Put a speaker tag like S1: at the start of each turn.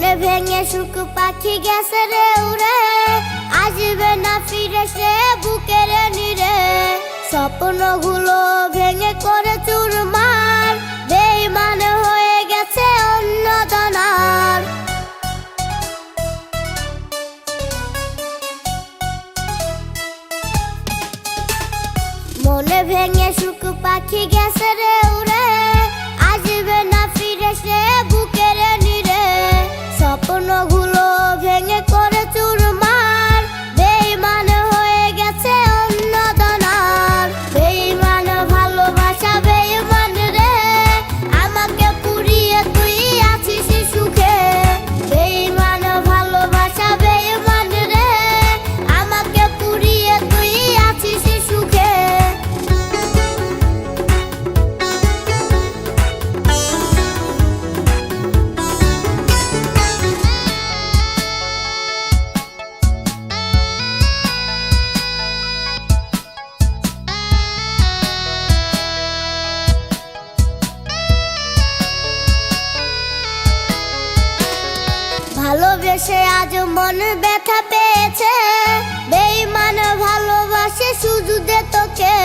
S1: মনে ভেঙে সুখ পাখি গেছে রে উড়ে, আসবে না ফিরে সে বুকের নিরে। স্বপ্নগুলো ভেঙে করে চুরমার, বেঈমান হয়ে গেছে অন্য দানার। মনে ভেঙে সুখ পাখি গেছে রে উড়ে, আসবে না ফিরে সে বুকের নিরে। স্বপ্নগুলো ভেঙে করে চুরমার, বেঈমান হয়ে গেছে অন্য দানার। বেঈমান ভালোবাসা বেঈমান রে, আমাকে পুড়িয়ে তুই আছিস সুখে। বেঈমান ভালোবাসা বেঈমান রে, আমাকে পুড়িয়ে তুই আছিস সুখে। ভালোবেসে আজ মন ব্যথা পেয়েছে, বেঈমান ভালোবাসে শুধু দে তোকে।